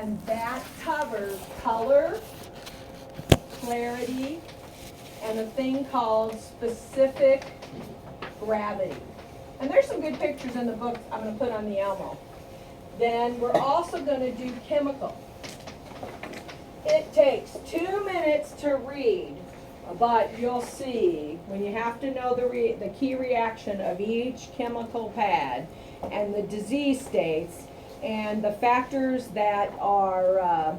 And that covers color, clarity, and a thing called specific gravity. And there's some good pictures in the book I'm going to put on the Elmo. Then we're also going to do chemical. It takes 2 minutes to read, but you'll see when you have to know the key reaction of each chemical pad and the disease states and the factors that are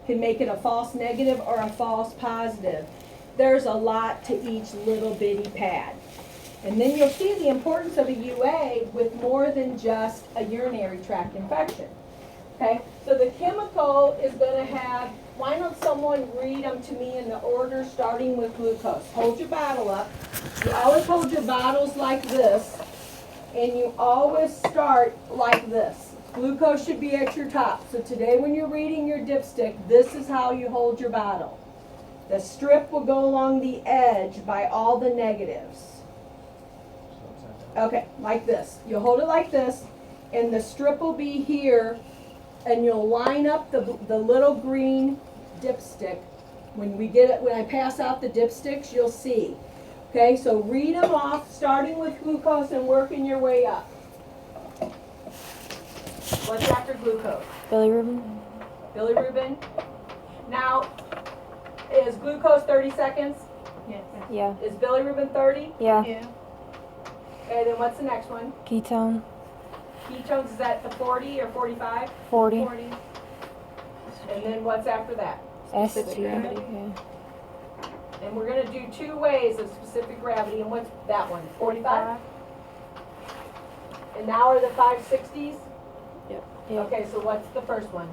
can make it a false negative or a false positive. There's a lot to each little bitty pad. And then you'll see the importance of a UA with more than just a urinary tract infection. Okay, so the chemical is going to have, why don't someone read them to me in the order starting with glucose. Hold your bottle up. You always hold your bottles like this, and you always start like this. Glucose should be at your top. So today when you're reading your dipstick, this is how you hold your bottle. The strip will go along the edge by all the negatives. Okay, like this. You'll hold it like this, and the strip will be here, and you'll line up the little green dipstick. When I pass out the dipsticks, you'll see. Okay, so read them off, starting with glucose and working your way up. What's after glucose? Bilirubin. Bilirubin. Now, is glucose 30 seconds? Yes. Yeah. Is bilirubin 30? Yeah. Yeah. Okay, then what's the next one? Ketone. Ketones is at the 40 or 45? 40. 40. And then what's after that? ST. gravity. Yeah. And we're going to do 2 ways of specific gravity. And what's that one? 45? And now are the 560s? Yep. Yeah. Okay, so what's the first one?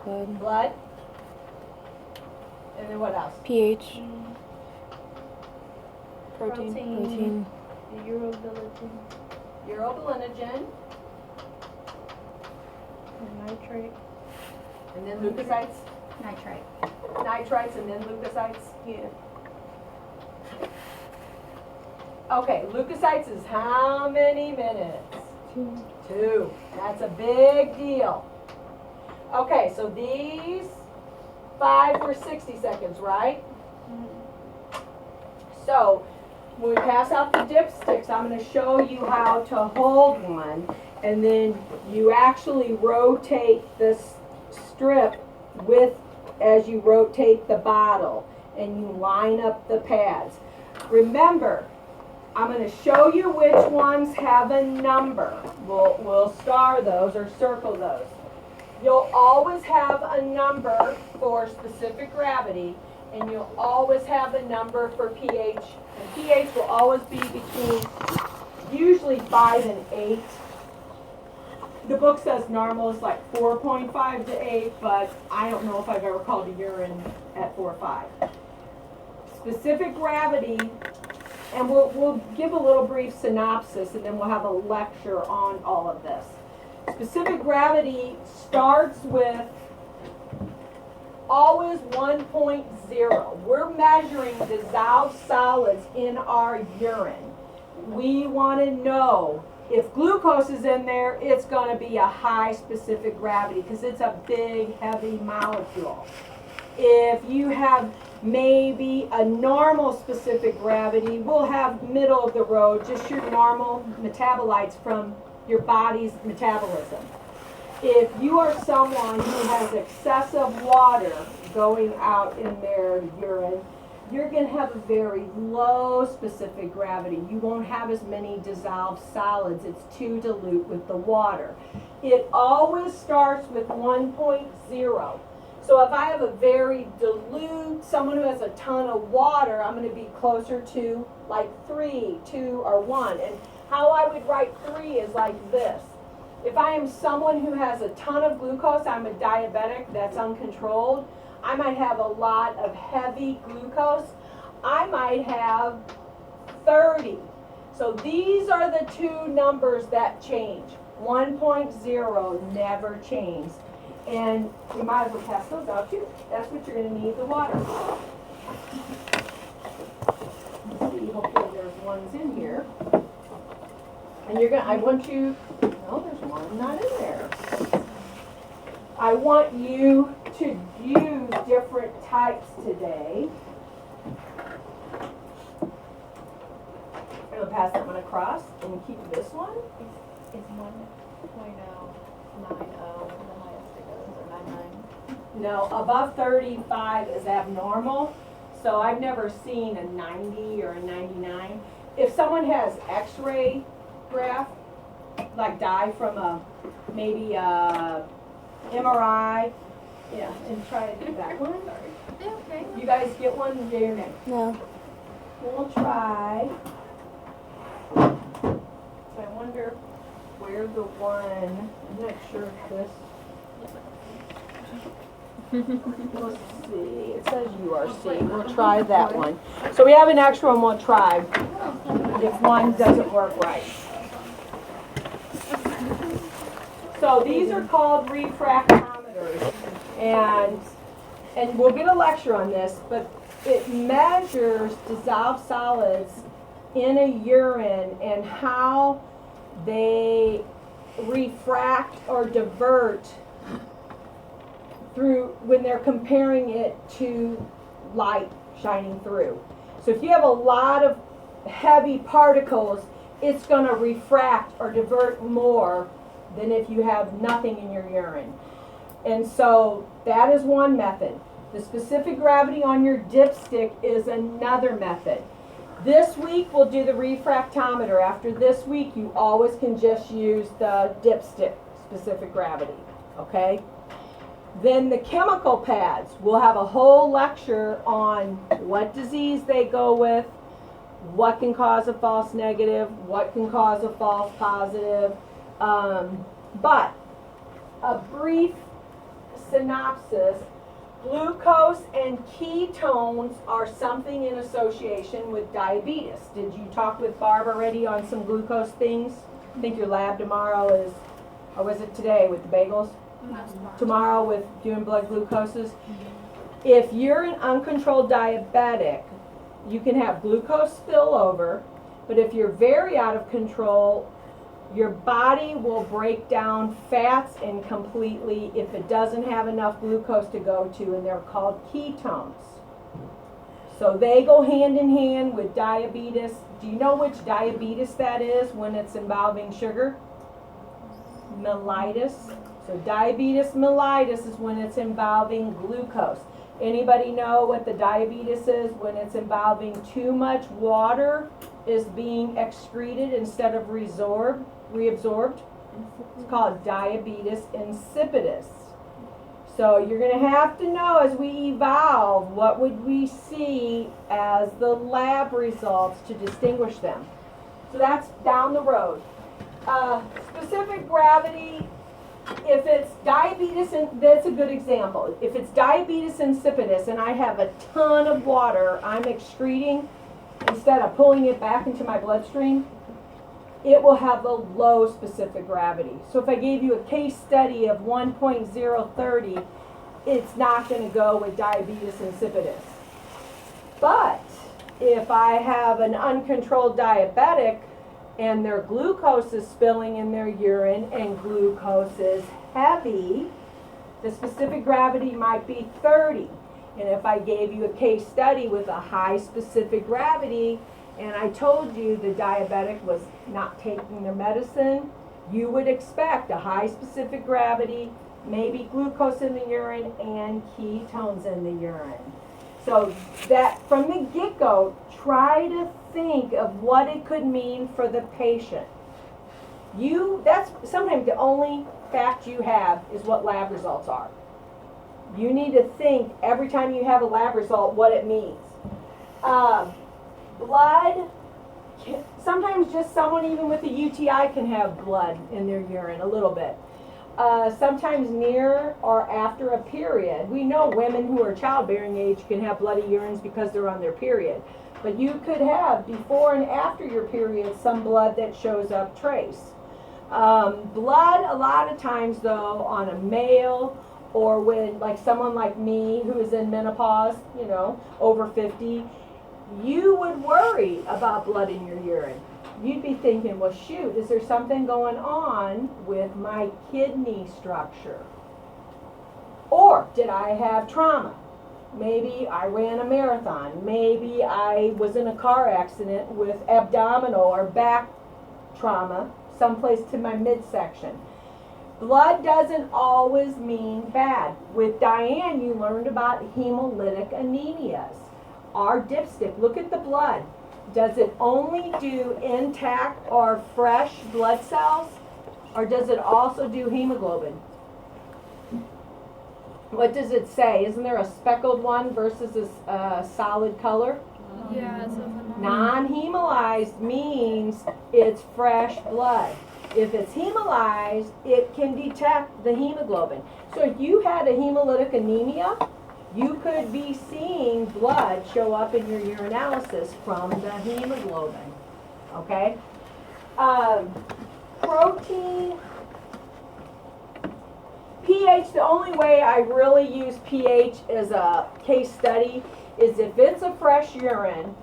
Blood. Blood? And then what else? pH. Protein. Protein. Urobilin. Urobilinogen. And nitrate. And then leukocytes? Nitrite. Nitrites and then leukocytes? Yeah. Okay, leukocytes is how many minutes? 2. 2. That's a big deal. Okay, so these 5 were 60 seconds, right? So, when we pass out the dipsticks, I'm going to show you how to hold one, and then you actually rotate this strip as you rotate the bottle, and you line up the pads. Remember, I'm going to show you which ones have a number. We'll star those or circle those. You'll always have a number for specific gravity, and you'll always have a number for pH. And pH will always be between usually 5 and 8. The book says normal is like 4.5 to 8, but I don't know if I've ever called a urine at 4 or 5. Specific gravity, and we'll give a little brief synopsis, and then we'll have a lecture on all of this. Specific gravity starts with always 1.0. We're measuring dissolved solids in our urine. We want to know if glucose is in there, it's going to be a high specific gravity because it's a big, heavy molecule. If you have maybe a normal specific gravity, we'll have middle of the road, just your normal metabolites from your body's metabolism. If you are someone who has excessive water going out in their urine, you're going to have a very low specific gravity. You won't have as many dissolved solids. It's too dilute with the water. It always starts with 1.0. So if I have a very dilute, someone who has a ton of water, I'm going to be closer to like 3, 2, or 1. And how I would write 3 is like this. If I am someone who has a ton of glucose, I'm a diabetic that's uncontrolled, I might have a lot of heavy glucose. I might have 30. So these are the 2 numbers that change. 1.0 never changes. And you might as well pass those out too. That's what you're going to need the water. Let's see, hopefully there's ones in here. And you're going to, I want you, no, there's one not in there. I want you to use different types today. I'm going to pass that one across and keep this one. Is 1.090 the highest it goes, or 99? No, above 35 is abnormal, so I've never seen a 90 or a 99. If someone has x-ray graft, like dye from maybe a MRI, yeah, and try to do that one. Yeah, okay. You guys get one, yea or nay? No. We'll try. So I wonder where the one, I'm not sure if this. Let's see, it says URC, we'll try that one. So we have an extra one we'll try if one doesn't work right. So these are called refractometers, and we'll get a lecture on this, but it measures dissolved solids in a urine and how they refract or divert through when they're comparing it to light shining through. So if you have a lot of heavy particles, it's going to refract or divert more than if you have nothing in your urine. And so that is one method. The specific gravity on your dipstick is another method. This week we'll do the refractometer. After this week you always can just use the dipstick specific gravity, okay? Then the chemical pads, we'll have a whole lecture on what disease they go with, what can cause a false negative, what can cause a false positive. But a brief synopsis, glucose and ketones are something in association with diabetes. Did you talk with Barb already on some glucose things? I think your lab tomorrow is, or was it today with the bagels? Tomorrow with doing blood glucoses. If you're an uncontrolled diabetic, you can have glucose spillover, but if you're very out of control, your body will break down fats incompletely if it doesn't have enough glucose to go to, and they're called ketones. So they go hand in hand with diabetes. Do you know which diabetes that is when it's involving sugar? Mellitus. So diabetes mellitus is when it's involving glucose. Anybody know what the diabetes is when it's involving too much water is being excreted instead of reabsorbed? It's called diabetes insipidus. So you're going to have to know as we evolve what would we see as the lab results to distinguish them. So that's down the road. Specific gravity, if it's diabetes, and that's a good example. If it's diabetes insipidus and I have a ton of water I'm excreting instead of pulling it back into my bloodstream, it will have a low specific gravity. So if I gave you a case study of 1.030, it's not going to go with diabetes insipidus. But if I have an uncontrolled diabetic and their glucose is spilling in their urine and glucose is heavy, the specific gravity might be 30. And if I gave you a case study with a high specific gravity and I told you the diabetic was not taking their medicine, you would expect a high specific gravity, maybe glucose in the urine and ketones in the urine. So that from the get-go, try to think of what it could mean for the patient. That's sometimes the only fact you have is what lab results are. You need to think every time you have a lab result what it means. Blood, sometimes just someone even with a UTI can have blood in their urine a little bit. Sometimes near or after a period. We know women who are childbearing age can have bloody urines because they're on their period. But you could have, before and after your period, some blood that shows up trace. Blood, a lot of times though, on a male or when, like someone like me who is in menopause, over 50, you would worry about blood in your urine. You'd be thinking, well, shoot, is there something going on with my kidney structure? Did I have trauma? Maybe I ran a marathon. Maybe I was in a car accident with abdominal or back trauma, someplace to my midsection. Blood doesn't always mean bad. With Diane, you learned about hemolytic anemias. Our dipstick, look at the blood. Does it only do intact or fresh blood cells? Or does it also do hemoglobin? What does it say? Isn't there a speckled one versus a solid color? Yeah, it's Non-hemolyzed means it's fresh blood. If it's hemolyzed, it can detect the hemoglobin. So if you had a hemolytic anemia, you could be seeing blood show up in your urinalysis from the hemoglobin. Okay? Protein, pH, the only way I really use pH as a case study is if it's a fresh urine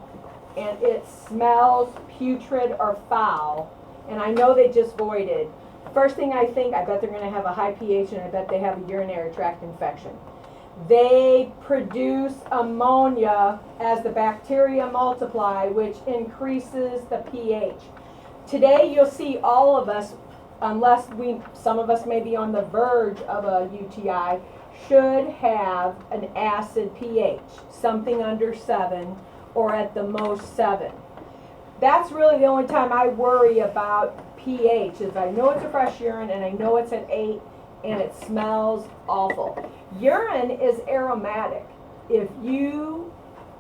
and it smells putrid or foul, and I know they just voided, first thing I think, I bet they're going to have a high pH and I bet they have a urinary tract infection. They produce ammonia as the bacteria multiply, which increases the pH. Today you'll see all of us, unless some of us may be on the verge of a UTI, should have an acid pH, something under 7 or at the most 7. That's really the only time I worry about pH, is I know it's a fresh urine and I know it's at 8 and it smells awful. Urine is aromatic. If you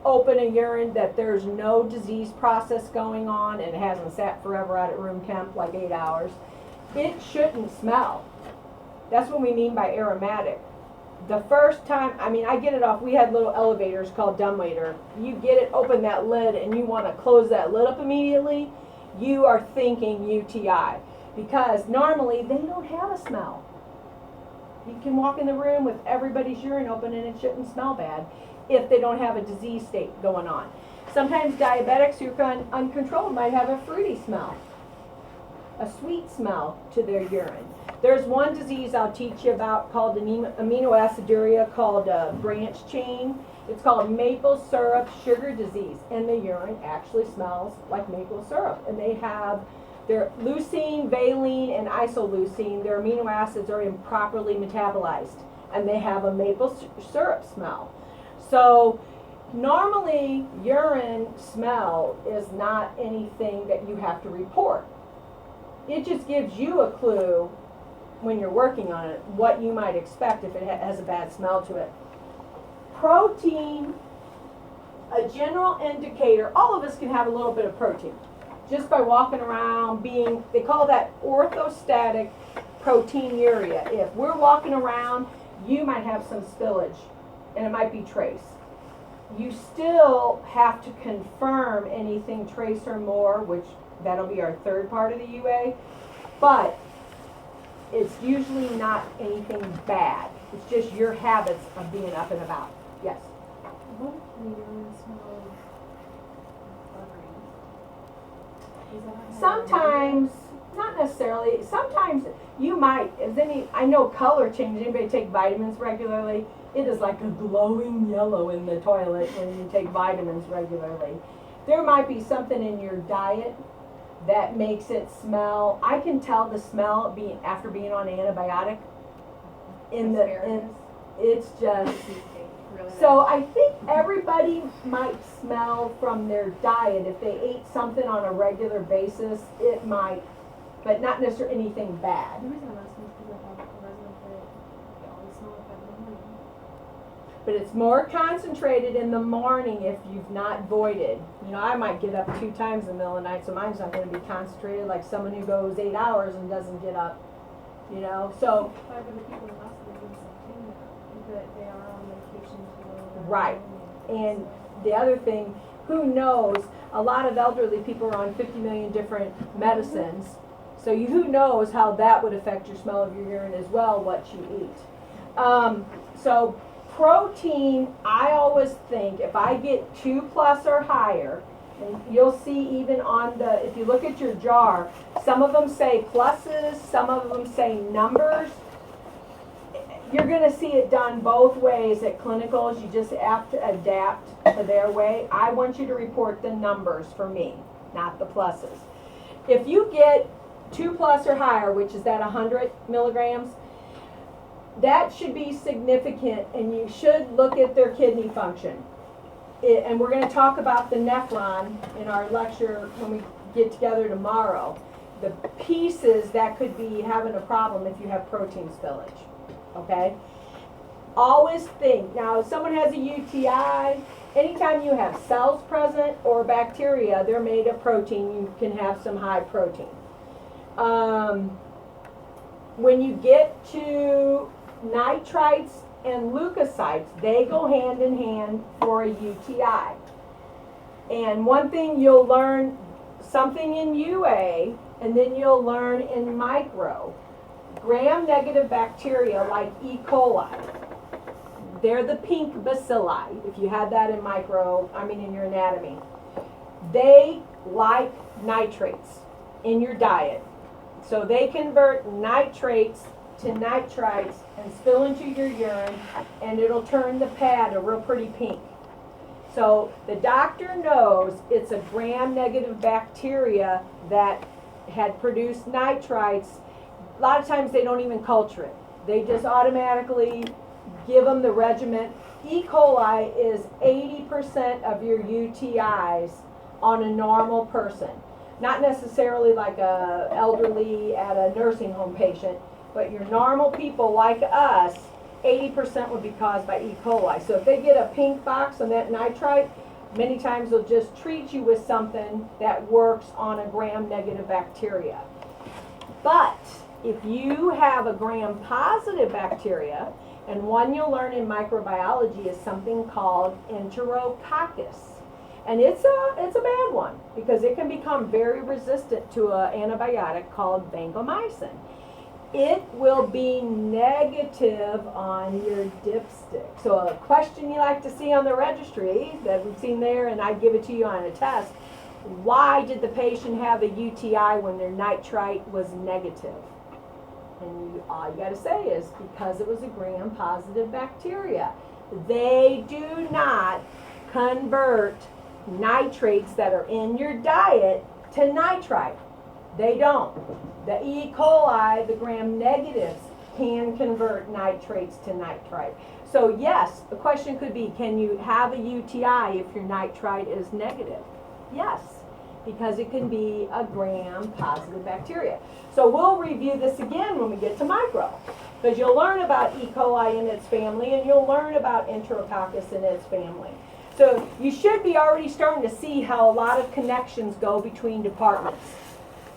open a urine that there's no disease process going on and it hasn't sat forever out at room temp, like 8 hours, it shouldn't smell. That's what we mean by aromatic. The first time, I get it off, we had little elevators called dumbwaiter. You get it, open that lid, and you want to close that lid up immediately, you are thinking UTI. Because normally, they don't have a smell. You can walk in the room with everybody's urine open and it shouldn't smell bad if they don't have a disease state going on. Sometimes diabetics who are uncontrolled might have a fruity smell, a sweet smell to their urine. There's one disease I'll teach you about called aminoaciduria, called branch chain. It's called maple syrup sugar disease, and the urine actually smells like maple syrup. And they have their leucine, valine, and isoleucine. Their amino acids are improperly metabolized, and they have a maple syrup smell. So normally, urine smell is not anything that you have to report. It just gives you a clue when you're working on it what you might expect if it has a bad smell to it. Protein, a general indicator, all of us can have a little bit of protein just by walking around being, they call that orthostatic proteinuria. If we're walking around, you might have some spillage and it might be trace. You still have to confirm anything trace or more, which that'll be our third part of the UA, but it's usually not anything bad. It's just your habits of being up and about. Yes? What if the urine smells flavoring? Sometimes, not necessarily, sometimes you might, I know color change. Anybody take vitamins regularly? It is like a glowing yellow in the toilet when you take vitamins regularly. There might be something in your diet that makes it smell. I can tell the smell after being on antibiotic. It's just. So I think everybody might smell from their diet. If they ate something on a regular basis, it might, but not necessarily anything bad. The reason I'm asking is because I have a resident that they always smell like that in the morning. But it's more concentrated in the morning if you've not voided. I might get up 2 times in the middle of the night, so mine's not going to be concentrated like someone who goes 8 hours and doesn't get up. So. But the people in hospital do the same thing, that they are on medication to Right. And the other thing, who knows, a lot of elderly people are on 50 million different medicines. So who knows how that would affect your smell of your urine as well, what you eat. So protein, I always think if I get 2+ or higher, and you'll see even on if you look at your jar, some of them say pluses, some of them say numbers. you're gonna see it done both ways at clinicals, you just have to adapt to their way. I want you to report the numbers for me, not the pluses. If you get 2+ or higher, which is that 100 milligrams, that should be significant, and you should look at their kidney function. And we're gonna talk about the nephron in our lecture when we get together tomorrow. The pieces that could be having a problem if you have protein spillage, okay? Always think, now if someone has a UTI, anytime you have cells present or bacteria, they're made of protein, you can have some high protein. When you get to nitrites and leukocytes, they go hand in hand for a UTI. And one thing you'll learn, something in UA, and then you'll learn in micro, gram-negative bacteria like E. coli, they're the pink bacilli, if you had that in in your anatomy. They like nitrates in your diet. So they convert nitrates to nitrites and spill into your urine, and it'll turn the pad a real pretty pink. So the doctor knows it's a gram-negative bacteria that had produced nitrites. A lot of times they don't even culture it. They just automatically give them the regimen. E. coli is 80% of your UTIs on a normal person. Not necessarily like a elderly at a nursing home patient, but your normal people like us, 80% would be caused by E. coli. So if they get a pink box on that nitrite, many times they'll just treat you with something that works on a gram-negative bacteria. But if you have a gram-positive bacteria, and one you'll learn in microbiology is something called Enterococcus. And it's a bad one because it can become very resistant to an antibiotic called vancomycin. It will be negative on your dipstick. So a question you like to see on the registry that we've seen there, and I give it to you on a test, why did the patient have a UTI when their nitrite was negative? And all you got to say is because it was a gram-positive bacteria. They do not convert nitrates that are in your diet to nitrite. They don't. The E. coli, the gram-negatives, can convert nitrates to nitrite. So yes, the question could be, can you have a UTI if your nitrite is negative? Yes, because it can be a gram-positive bacteria. So we'll review this again when we get to micro, because you'll learn about E. coli and its family, and you'll learn about Enterococcus and its family. So you should be already starting to see how a lot of connections go between departments.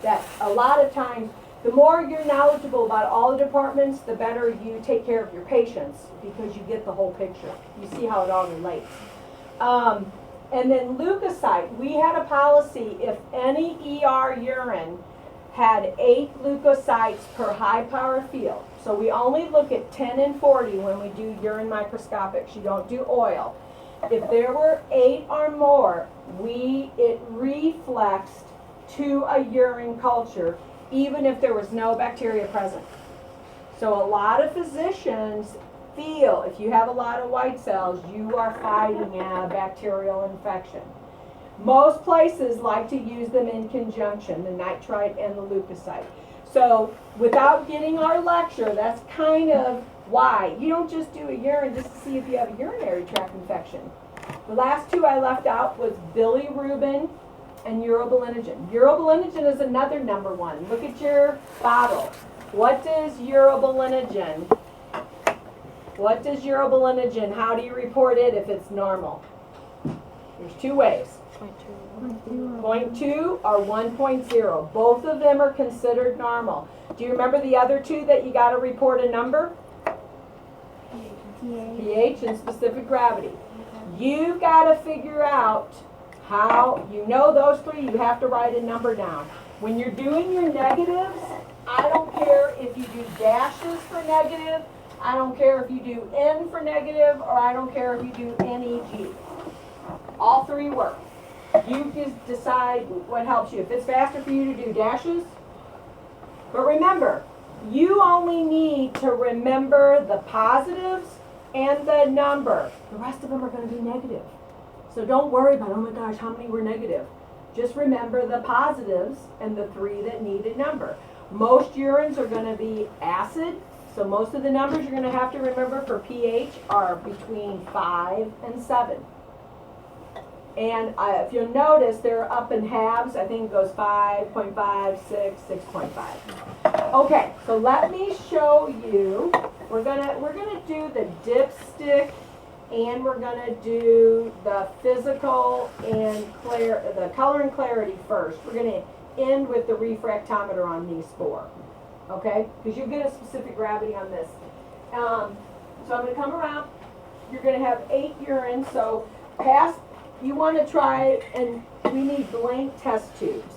That a lot of times, the more you're knowledgeable about all the departments, the better you take care of your patients because you get the whole picture. You see how it all relates. And then leukocyte, we had a policy if any ER urine had 8 leukocytes per high power field. So we only look at 10 and 40 when we do urine microscopics. You don't do oil. If there were 8 or more, it reflexed to a urine culture, even if there was no bacteria present. So a lot of physicians feel if you have a lot of white cells, you are fighting a bacterial infection. Most places like to use them in conjunction, the nitrite and the leukocyte. So without getting our lecture, that's kind of why. You don't just do a urine just to see if you have a urinary tract infection. The last 2 I left out was bilirubin and urobilinogen. Urobilinogen is another number 1. Look at your bottle. What does urobilinogen? What does urobilinogen? How do you report it if it's normal? There's 2 ways. 0.2 or 1.0. Both of them are considered normal. Do you remember the other 2 that you got to report a number? pH and specific gravity. You've got to figure out how, you know those 3, you have to write a number down. When you're doing your negatives, I don't care if you do dashes for negative, I don't care if you do N for negative, or I don't care if you do NEG. All 3 work. You just decide what helps you. If it's faster for you to do dashes, but remember, You only need to remember the positives and the number. The rest of them are going to be negative. So don't worry about, oh my gosh, how many were negative? Just remember the positives and the 3 that need a number. Most urines are going to be acid, so most of the numbers you're going to have to remember for pH are between 5 and 7. And if you'll notice, they're up in halves. I think it goes 5.5, 6, 6.5. Okay, so let me show you. We're gonna do the dipstick, and we're gonna do the physical and the color and clarity first. We're gonna end with the refractometer on these 4. Okay, because you get a specific gravity on this. So I'm gonna come around. You're gonna have 8 urines. So you want to try, and we need blank test tubes.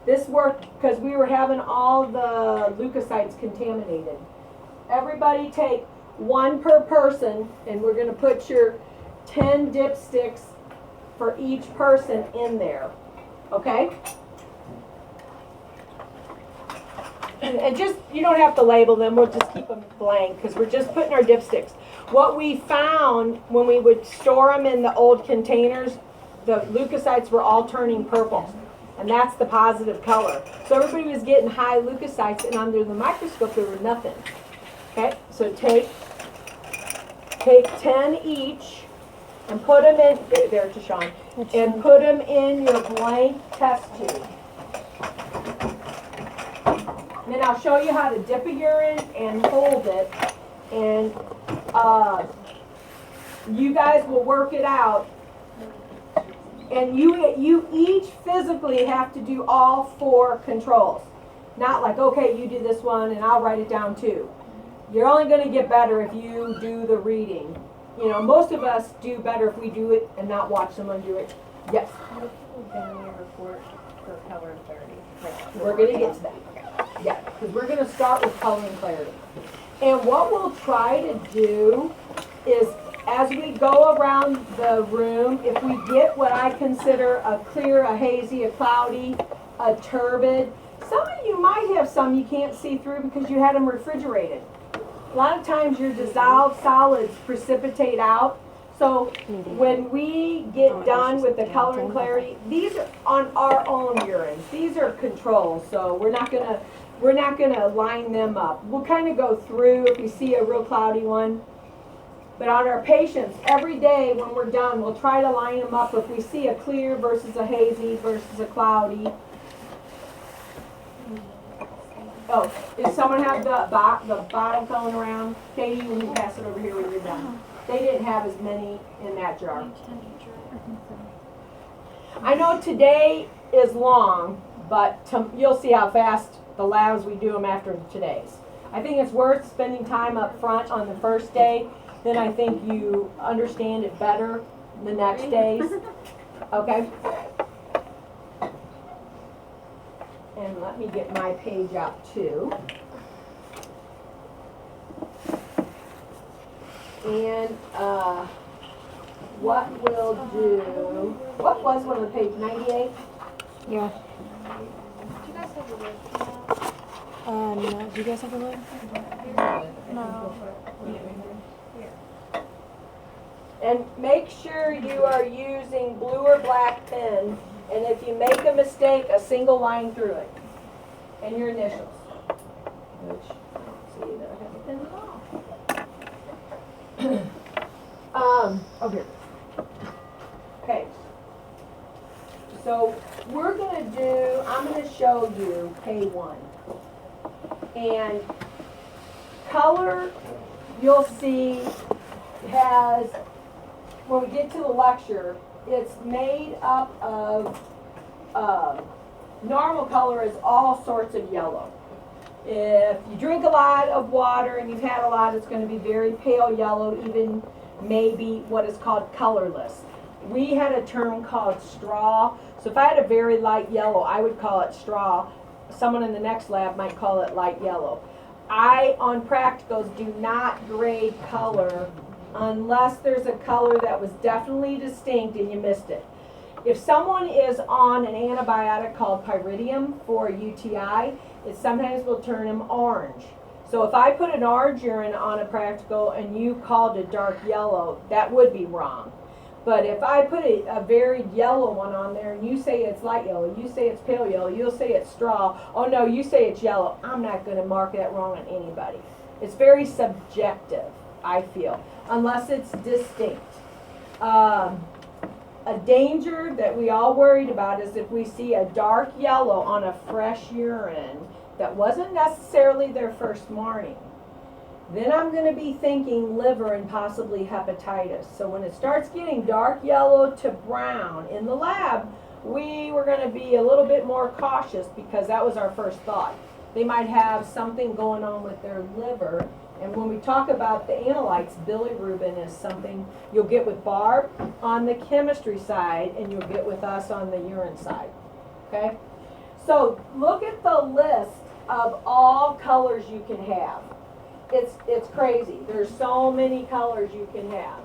This worked because we were having all the leukocytes contaminated. Everybody take 1 per person, and we're going to put your 10 dipsticks for each person in there. Okay? And just, you don't have to label them, we'll just keep them blank because we're just putting our dipsticks. What we found when we would store them in the old containers, the leukocytes were all turning purple. And that's the positive color. So everybody was getting high leukocytes, and under the microscope there were nothing. Okay, so take 10 each and put them in, there to Sean, and put them in your blank test tube. And then I'll show you how to dip a urine and hold it, and you guys will work it out. And you each physically have to do all 4 controls. Not like, okay, you do this one and I'll write it down too. You're only going to get better if you do the reading. You know, most of us do better if we do it and not watch someone do it. Yes? What if people generally report for color and clarity? We're going to get to that. Yeah, because we're going to start with color and clarity. And what we'll try to do is, as we go around the room, if we get what I consider a clear, a hazy, a cloudy, a turbid, some of you might have some you can't see through because you had them refrigerated. A lot of times your dissolved solids precipitate out. So when we get done with the color and clarity, these are on our own urines. These are controls, so we're not gonna line them up. We'll kind of go through if we see a real cloudy one. But on our patients, every day when we're done, we'll try to line them up if we see a clear versus a hazy versus a cloudy. Oh, does someone have the bottle going around? Katie, you can pass it over here when you're done. They didn't have as many in that jar. I know today is long, but you'll see how fast the labs we do them after today's. I think it's worth spending time up front on the first day. Then I think you understand it better the next days. Okay? And let me get my page out too. And what we'll do, what was one of the page, 98? Yeah. Do you guys have a list? No. Do you guys have a lid? No. And make sure you are using blue or black pen, and if you make a mistake, a single line through it. And your initials. Which, see that I have a pen at all. Oh here. Okay. So I'm gonna show you K1. And color, you'll see, has, when we get to the lecture, it's made up of, normal color is all sorts of yellow. If you drink a lot of water and you've had a lot, it's going to be very pale yellow, even maybe what is called colorless. We had a term called straw. So if I had a very light yellow, I would call it straw. Someone in the next lab might call it light yellow. I, on practicals, do not grade color unless there's a color that was definitely distinct and you missed it. If someone is on an antibiotic called pyridium for UTI, It sometimes will turn them orange. So if I put an orange urine on a practical and you called it dark yellow, that would be wrong. But if I put a varied yellow one on there and you say it's light yellow, you say it's pale yellow, you'll say it's straw, oh no, you say it's yellow, I'm not going to mark that wrong on anybody. It's very subjective, I feel, unless it's distinct. A danger that we all worried about is if we see a dark yellow on a fresh urine that wasn't necessarily their first morning, then I'm going to be thinking liver and possibly hepatitis. So when it starts getting dark yellow to brown in the lab, we were going to be a little bit more cautious because that was our first thought. They might have something going on with their liver. And when we talk about the analytes, bilirubin is something you'll get with Barb on the chemistry side and you'll get with us on the urine side. Okay? So look at the list of all colors you can have. It's crazy. There's so many colors you can have.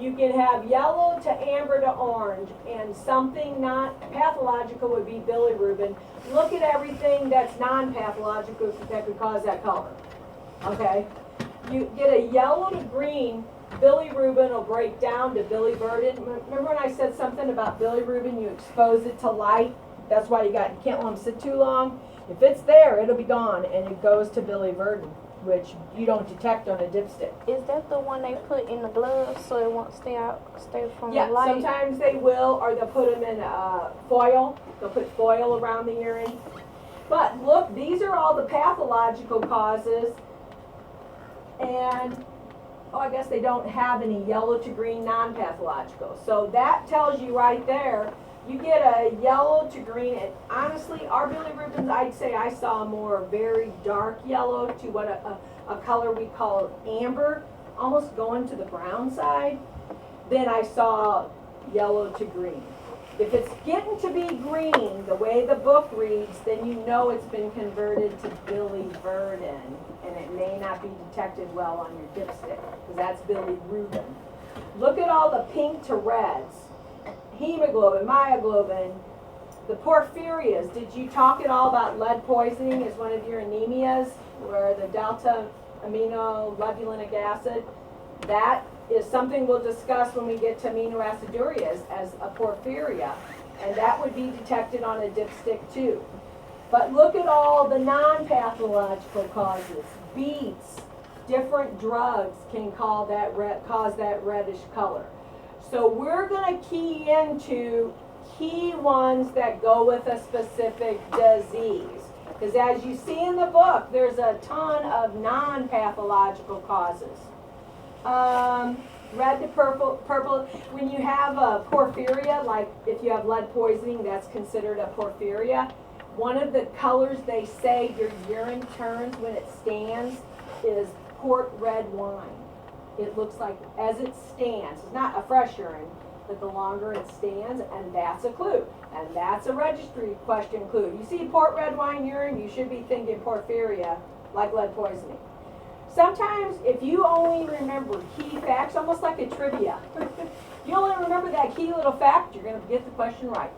You can have yellow to amber to orange, and something not pathological would be bilirubin. Look at everything that's non-pathological that could cause that color. Okay? You get a yellow to green, bilirubin will break down to biliverdin. Remember when I said something about bilirubin, you expose it to light? That's why you can't let them sit too long. If it's there, it'll be gone, and it goes to biliverdin, which you don't detect on a dipstick. Is that the one they put in the gloves so it won't stay from Yeah, the light? sometimes they will, or they'll put them in foil. They'll put foil around the urine. But look, these are all the pathological causes. And, I guess they don't have any yellow to green non-pathological. So that tells you right there, you get a yellow to green, and honestly, our bilirubins, I'd say I saw more very dark yellow to what a color we call amber, almost going to the brown side. Then I saw yellow to green. If it's getting to be green, the way the book reads, then you know it's been converted to biliverdin, and it may not be detected well on your dipstick, because that's bilirubin. Look at all the pink to reds. Hemoglobin, myoglobin, the porphyrias. Did you talk at all about lead poisoning as one of your anemias, where the delta aminolevulinic acid? That is something we'll discuss when we get to aminoacidurias as a porphyria, and that would be detected on a dipstick too. But look at all the non-pathological causes. Beets, different drugs can cause that reddish color. So we're going to key into key ones that go with a specific disease. Because as you see in the book, there's a ton of non-pathological causes. Red to purple. When you have a porphyria, like if you have lead poisoning, that's considered a porphyria. One of the colors they say your urine turns when it stands is port red wine. It looks like as it stands. It's not a fresh urine, but the longer it stands, and that's a clue. And that's a registry question clue. You see port red wine urine, you should be thinking porphyria, like lead poisoning. Sometimes, if you only remember key facts, almost like a trivia, you only remember that key little fact, you're going to get the question right.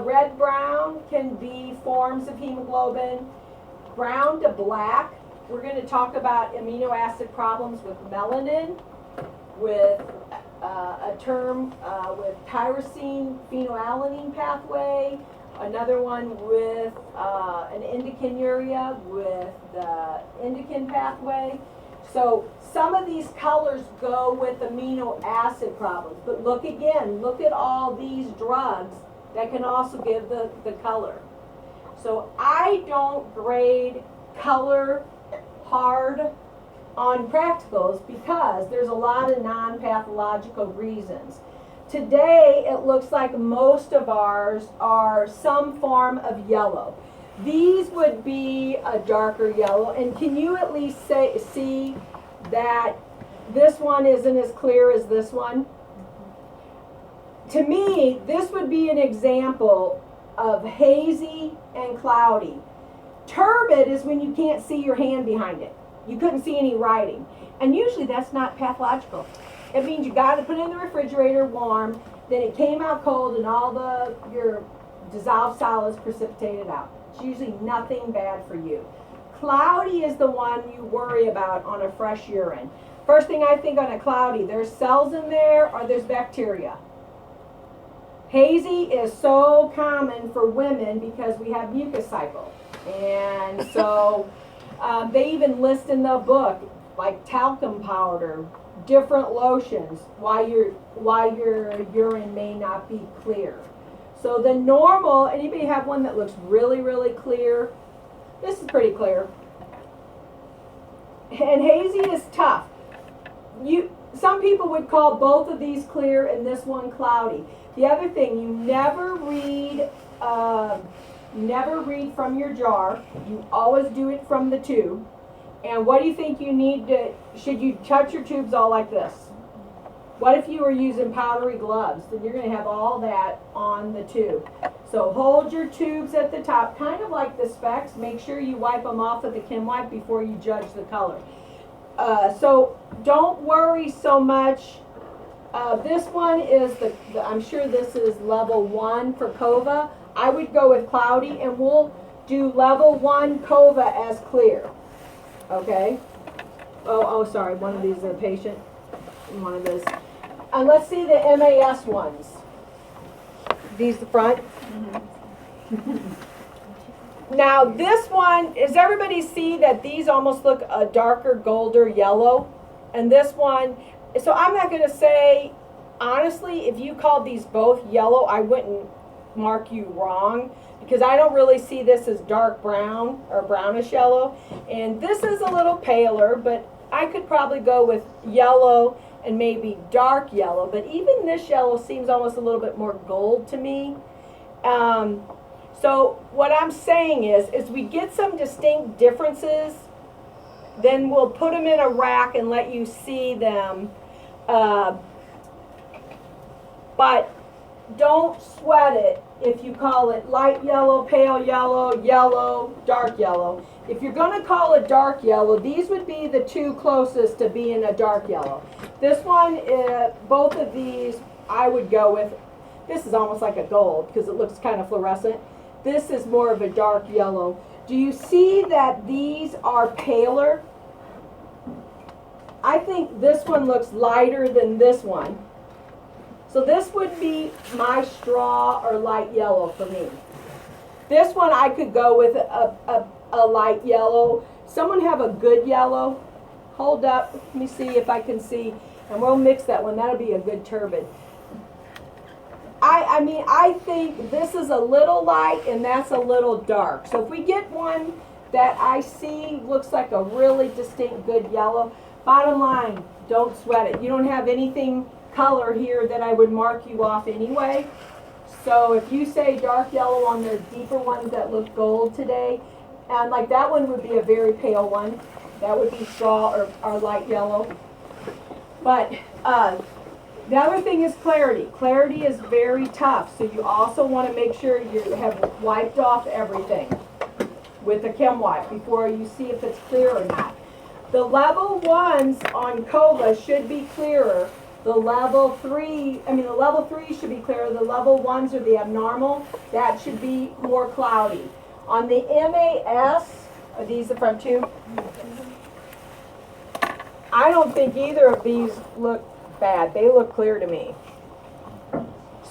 Red-brown can be forms of hemoglobin. Brown to black, we're going to talk about amino acid problems with melanin, with a term with tyrosine phenylalanine pathway, another one with an indicanuria with the indican pathway. So some of these colors go with amino acid problems. But look again, look at all these drugs that can also give the color. So I don't grade color hard on practicals because there's a lot of non-pathological reasons. Today, it looks like most of ours are some form of yellow. These would be a darker yellow, and can you at least see that this one isn't as clear as this one? To me, this would be an example of hazy and cloudy. Turbid is when you can't see your hand behind it. You couldn't see any writing. And usually that's not pathological. It means you got to put it in the refrigerator warm, then it came out cold and all your dissolved solids precipitated out. it's usually nothing bad for you. Cloudy is the one you worry about on a fresh urine. First thing I think on a cloudy, there's cells in there or there's bacteria. Hazy is so common for women because we have mucus cycle. And so they even list in the book like talcum powder, different lotions, why your urine may not be clear. So the normal, anybody have one that looks really, really clear? This is pretty clear. And hazy is tough. Some people would call both of these clear and this one cloudy. The other thing, you never read from your jar. You always do it from the tube. And what do you think you need to, should you touch your tubes all like this? What if you were using powdery gloves? Then you're going to have all that on the tube. So hold your tubes at the top, kind of like the specs. Make sure you wipe them off with a Kim wipe before you judge the color. So don't worry so much. This one is I'm sure this is level 1 for Kova. I would go with cloudy, and we'll do level 1 Kova as clear. Okay? Oh, sorry, one of these is a patient. One of those. And let's see the MAS ones. These the front. Now this one, does everybody see that these almost look a darker golder yellow? And this one, so I'm not going to say, honestly, if you called these both yellow, I wouldn't mark you wrong, because I don't really see this as dark brown or brownish yellow. And this is a little paler, but I could probably go with yellow and maybe dark yellow. But even this yellow seems almost a little bit more gold to me. So what I'm saying is we get some distinct differences, then we'll put them in a rack and let you see them. But don't sweat it if you call it light yellow, pale yellow, yellow, dark yellow. If you're going to call it dark yellow, these would be the two closest to being a dark yellow. This one, both of these, I would go with, this is almost like a gold because it looks kind of fluorescent. This is more of a dark yellow. Do you see that these are paler? I think this one looks lighter than this one. So this would be my straw or light yellow for me. This one I could go with a light yellow. Someone have a good yellow? Hold up, let me see if I can see. And we'll mix that one, that'll be a good turbid. I mean, I think this is a little light and that's a little dark. So if we get one that I see looks like a really distinct good yellow, bottom line, don't sweat it. You don't have anything color here that I would mark you off anyway. So if you say dark yellow on the deeper ones that look gold today, and like that one would be a very pale one. That would be straw or light yellow. But the other thing is clarity. Clarity is very tough, so you also want to make sure you have wiped off everything with a Kim wipe before you see if it's clear or not. The level 1s on Kova should be clearer. The level 3 should be clearer. The level 1s are the abnormal. That should be more cloudy. On the MAS, are these the front two? I don't think either of these look bad. They look clear to me.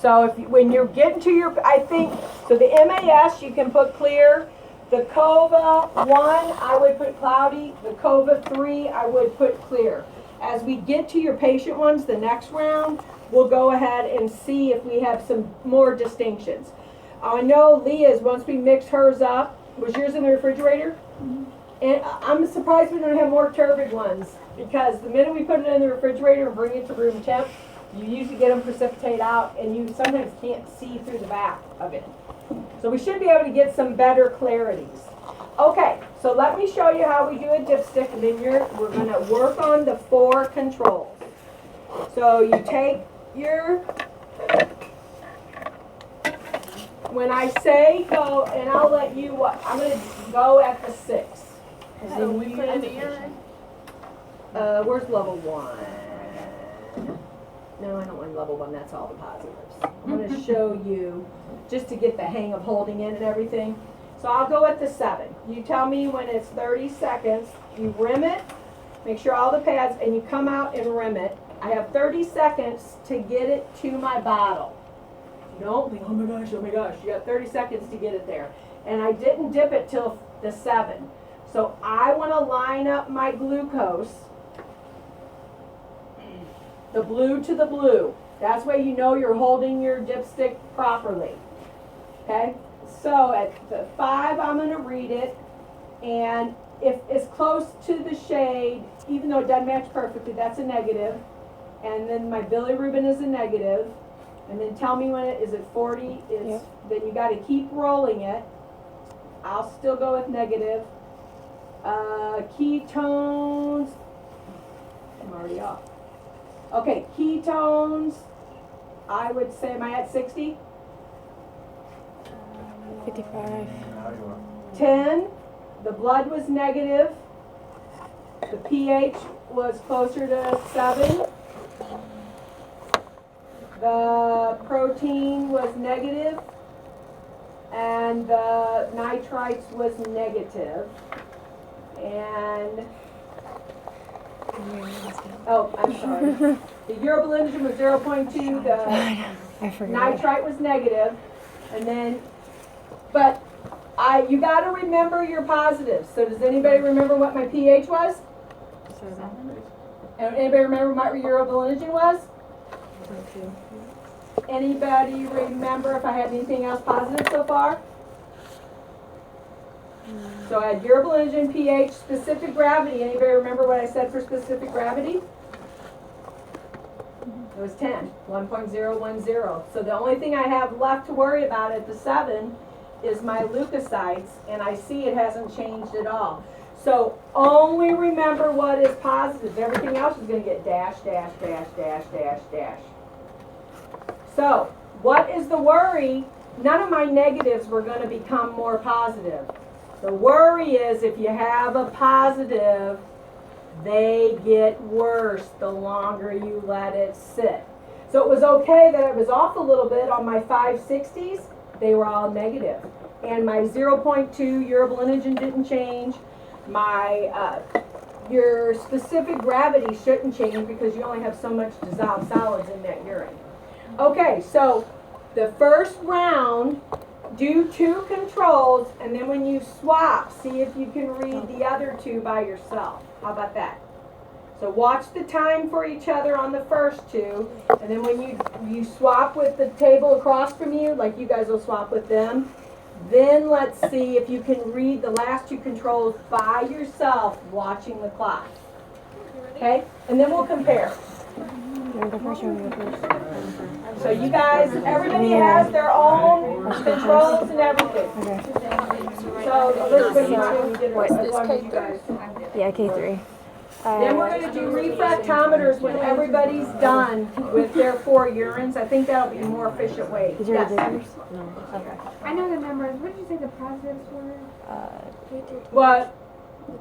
So when you're getting to your, I think, so the MAS you can put clear. The Kova 1 I would put cloudy. The Kova 3 I would put clear. As we get to your patient ones the next round, we'll go ahead and see if we have some more distinctions. I know Leah's, once we mix hers up, was yours in the refrigerator? Mm-hmm. And I'm surprised we don't have more turbid ones, because the minute we put it in the refrigerator and bring it to room temp, you usually get them precipitate out and you sometimes can't see through the back of it. So we should be able to get some better clarities. Okay, so let me show you how we do a dipstick, and then we're going to work on the 4 controls. So you take your, when I say go, and I'll let you, I'm going to go at the 6. So we put in the urine. Where's level 1? No, I don't want level 1, that's all the positives. I'm going to show you, just to get the hang of holding in and everything. So I'll go with the 7. You tell me when it's 30 seconds, you rim it, make sure all the pads, and you come out and rim it. I have 30 seconds to get it to my bottle. You don't think, oh my gosh, you got 30 seconds to get it there. And I didn't dip it till the 7. So I want to line up my glucose, the blue to the blue. That's why you know you're holding your dipstick properly. Okay? So at the 5, I'm going to read it. And if it's close to the shade, even though it doesn't match perfectly, that's a negative. And then my bilirubin is a negative. And then tell me when it is at 40. Then you got to keep rolling it. I'll still go with negative. Ketones. I'm already off. Okay, ketones. I would say, am I at 60? 55. 10. The blood was negative. The pH was closer to 7. The protein was negative. And the nitrites was negative. And, oh, I'm sorry. The urobilinogen was 0.2. The I forgot. nitrite was negative. And then, but you got to remember your positives. So does anybody remember what my pH was? 7. And anybody remember what my urobilinogen was? 2. Anybody remember if I had anything else positive so far? So I had urobilinogen, pH, specific gravity. Anybody remember what I said for specific gravity? It was 10, 1.010. So the only thing I have left to worry about at the 7 is my leukocytes, and I see it hasn't changed at all. So only remember what is positive. Everything else is going to get dash, dash, dash, dash, dash, dash. So what is the worry? None of my negatives were going to become more positive. The worry is if you have a positive, they get worse the longer you let it sit. So it was okay that it was off a little bit on my 560s. They were all negative. And my 0.2 urobilinogen didn't change. My your specific gravity shouldn't change because you only have so much dissolved solids in that urine. Okay, so the first round, do 2 controls, and then when you swap, see if you can read the other 2 by yourself. How about that? So watch the time for each other on the first 2, and then when you swap with the table across from you, like you guys will swap with them, then let's see if you can read the last 2 controls by yourself watching the clock. Okay? And then we'll compare. The first one we go first. So you guys, everybody has their own controls and everything. Okay. So Elizabeth, you did it as long as you guys. Yeah, K3. Then we're going to do refractometers when everybody's done with their 4 urines. I think that'll be a more efficient way. Is there Yes. a difference? No. Okay. I know the numbers. What did you say the positives were? What?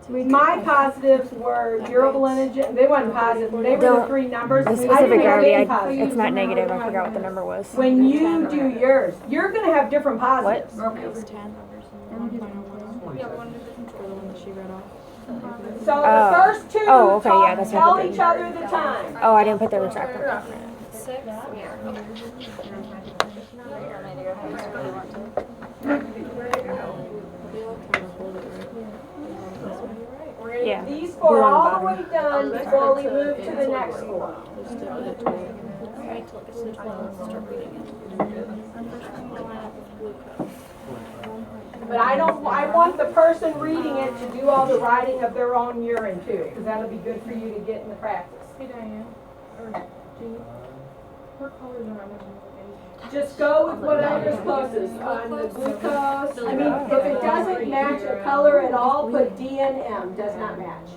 My positives were urobilinogen. They weren't positive. They were the Don't- 3 numbers. The I specific didn't have gravity, any positives. it's not negative. I forgot what the number was. When you do yours, you're going to have different positives. It's 10. So the Oh. first 2 Oh, okay, talk, yeah, that's what tell I put each there. other the time. Oh, I didn't put the retractor. We're going to Yeah. get these 4 We're on the all the way bottom. done before we move to the next 4. But I want the person reading it to do all the writing of their own urine too, because that'll be good for you to get in the practice. Hey Diane, or Jean, her colors are not matching with Just go with whatever's closest on the glucose. I mean, if it doesn't match a color at all, put D and M, does not match.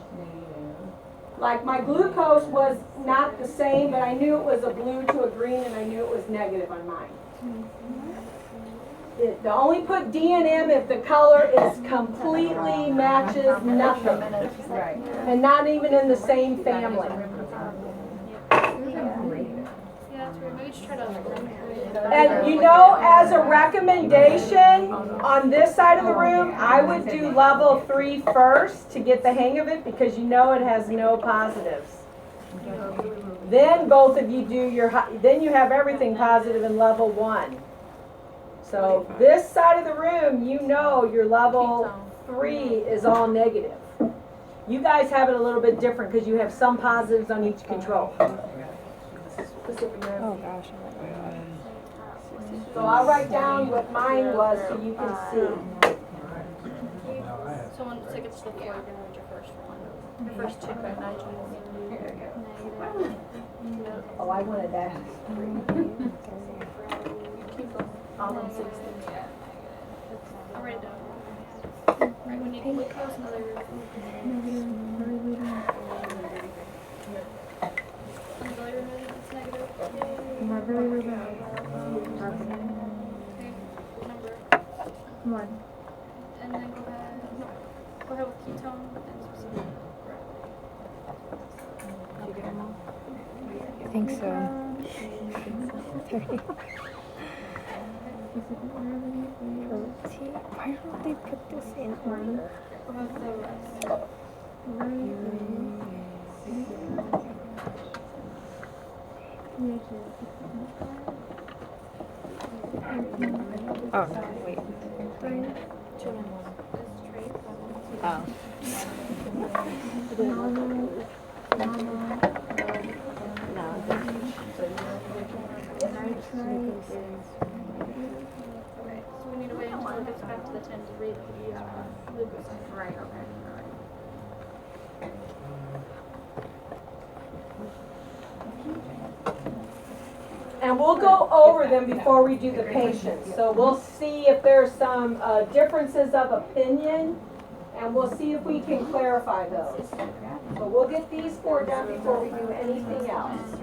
Like my glucose was not the same, but I knew it was a blue to a green and I knew it was negative on mine. The only put D and M if the color is completely matches nothing. Right. And not even in the same family. Maybe just try to And you know, as a recommendation, on this side of the room, I would do level 3 first to get the hang of it because you know it has no positives. Then both of you do your, then you have everything positive in level 1. So this side of the room, you know your level 3 is all negative. You guys have it a little bit different because you have some positives on each control. Oh gosh. So I'll write down what mine was so you can see. someone take it to the floor, you're gonna read your first one. Your first two, right? Negative. Oh, I wanted that. All them 16. I'll write it down. Right, when you glucose, another bilirubin, it's negative. Okay, number. 1. And then go ahead with ketone and specific. I think so. 30. Protein. Why don't they put this in order? Go ahead with the rest. Oh no, wait. 2 and 1. Is trace. Oh. Okay, so we need to wait until it gets back to the 10 to read the glucose. Right, okay. And we'll go over them before we do the patients. So we'll see if there's some differences of opinion, and we'll see if we can clarify those. So we'll get these 4 done before we do anything else.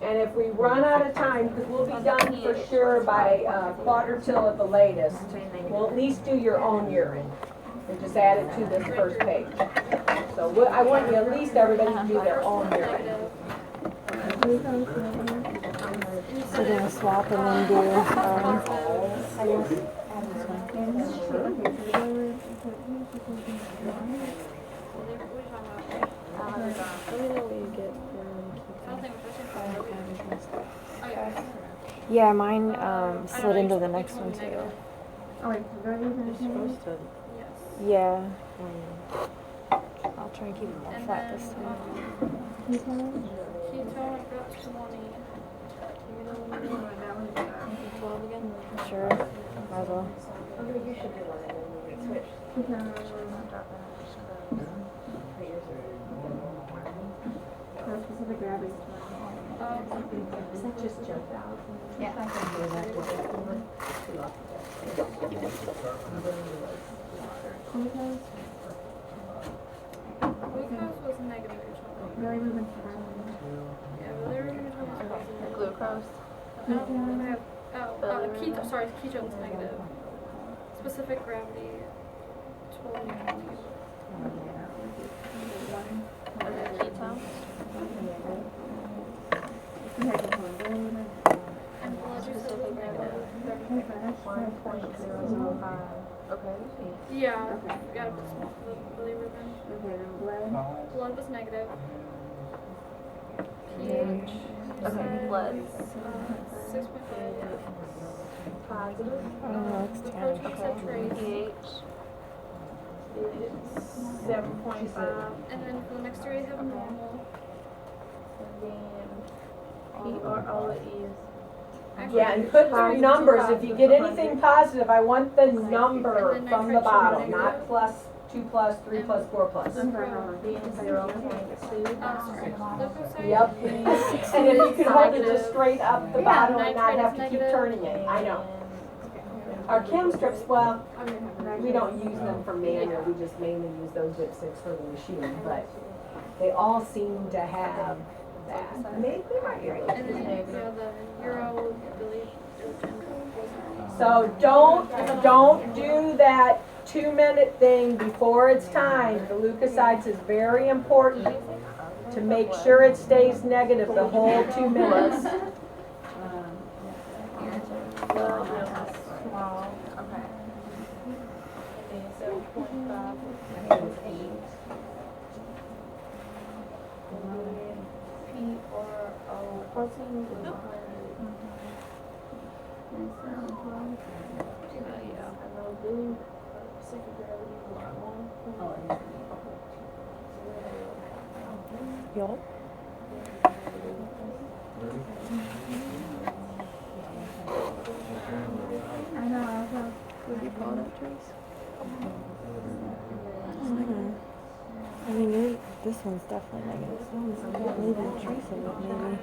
And if we run out of time, because we'll be done for sure by quarter till at the latest, we'll at least do your own urine and just add it to this first page. So I want you at least everybody to do their own urine. So we're gonna swap and then do. Let me know what you get Yeah, mine slid into the next one too. Oh, wait, Supposed to. Yes. Yeah. I'll try and keep it more flat this time. Ketone, I've got 20. 12 again? Sure. Might as well. specific gravity. Does that just jump out? Yeah. Glucose, Glucose was negative originally. bilirubin, Yeah, bilirubin was positive. Glucose. Ketone, sorry, ketone's negative. Specific gravity, 20. Ketone. And blood glucose was negative. Okay. Yeah, you gotta put some bilirubin. Okay, then blood. Blood was negative. pH. Okay, blood. 6.5. Positive. Oh, it's The 10. protein said trace. pH. 7.5. And then for the next area, you have normal. And then P or all it is. Actually, Yeah, and put your numbers. If you get anything positive, I want the number And then from the nitrate bottom, should be not negative. plus, 2 plus, 3 plus, 4 plus. Then 0.2. Sorry. Leukocyte. Yep. And if you can hold it just straight up the bottom and not Nitrate have is to keep negative. turning it, I know. Our chem strips, well, we don't use them for manual, we just mainly use those dipsticks for the machine, but they all seem to have that. They might be a little And then you have the urobilirubin. So don't do that 2-minute thing before it's time. The leukocytes is very important to make sure it stays negative the whole 2 minutes. Small. Okay. 7.5. PRO. Protein is 100. I know blue center gravity is 1. Yup. I know, I was Would you call that Trace? I mean, maybe this one's definitely negative. This one's maybe a trace of it, maybe.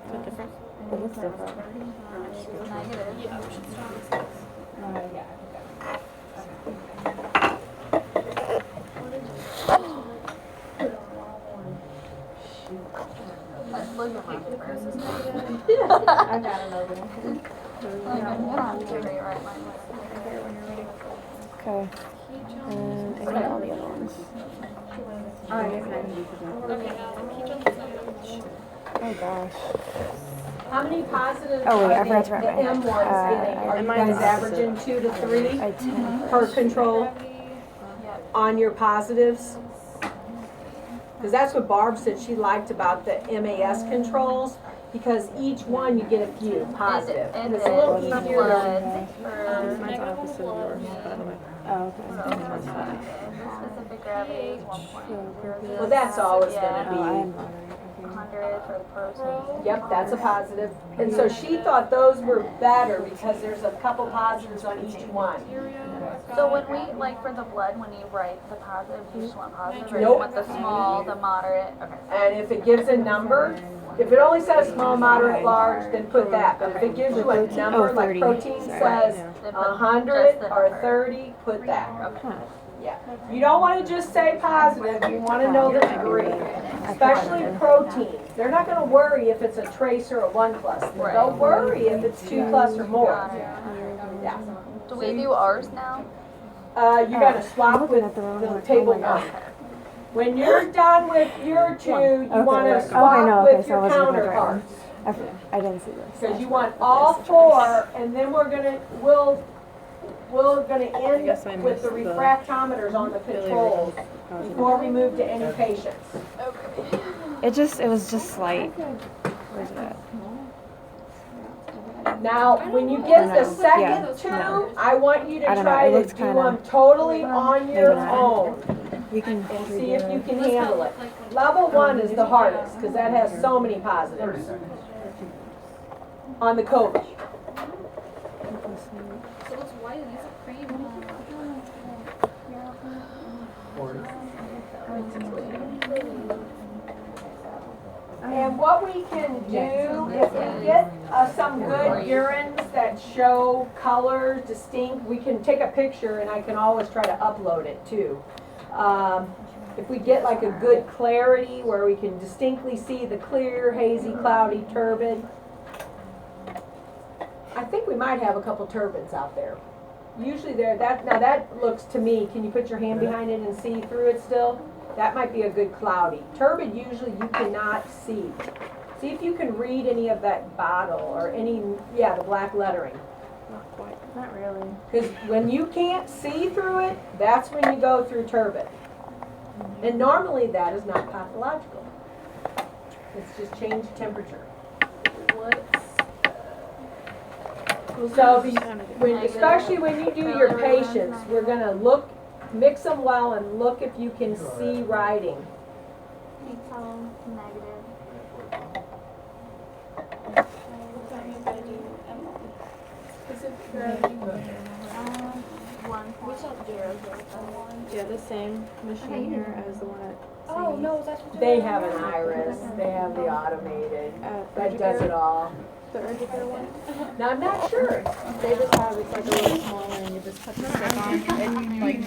Is it different? It looks different. Yeah, we should start with this. Look at my first is negative. I got another one. Okay. And ignore all the other ones. Okay, now ketones is negative. Oh gosh. How many positives Oh, wait, I are forgot to write the mine. M one's getting? Are you mine guys is- averaging 2 to 3 I 10. per control on your positives? Because that's what Barb said she liked about the MAS controls, because each one you get a few positive. And it's a little easier to. Mine's opposite of yours, by the way. Oh, okay. Specific gravity is 1.0. Well, that's always Oh, I gonna am moderate. 100 for the protein. be, yep, that's a positive. And so she thought those were better because there's a couple positives on each one. So when we, like for the blood, when you write the positive, you just want positive, or you Nope. want the small, the moderate? Okay. And if it gives a number, if it only says small, moderate, large, then put that. But if it gives you a number, like 30. protein Sorry. says They put 100 just the or number. 30, put that. Huh. Yeah. You don't want to just say positive, you want to know the degree. Especially protein. They're not going to worry if it's a trace or a 1+. They'll worry if it's 2+ or more. Got it. Yeah. Do we do ours now? You got to swap looking with at the wrong the one. table Oh my one. When you're done with your 2, you want to Okay, swap no, okay, with so your I wasn't looking at the right one. counterparts. I didn't see this. Because you want all 4, and then we're gonna end guess I with the missed the refractometers on the controls before we move to any patients. It was just slight. Where's it at? Now, when you get the No. second Yeah, 2, no. I want you to I don't know, try it to looks do kinda- them totally on your Maybe not. own We can and see if you can Let's handle go, it. like, when- Level 1 is the hardest because that has so many positives on the COVID. So it looks white and these are cream. And what we can do, if we get some good urines that show colors distinct, we can take a picture and I can always try to upload it too. If we get like a good clarity where we can distinctly see the clear, hazy, cloudy, turbid. I think we might have a couple turbids out there. Usually now that looks to me, can you put your hand behind it and see through it still? That might be a good cloudy. Turbid usually you cannot see. See if you can read any of that bottle or the black lettering. Not really. Because when you can't see through it, that's when you go through turbid. And normally that is not pathological. It's just changed temperature. So especially when you do your patients, we're gonna mix them well and look if you can see writing. Ketone, negative. Yeah, the same machine here as the one at. Oh, no, is that what you're They doing? have an iris, they have the automated, that does Urgicare? it all. The Urgicare one? Now, I'm not sure. They just have, it's like a little smaller and you just put the stick on and like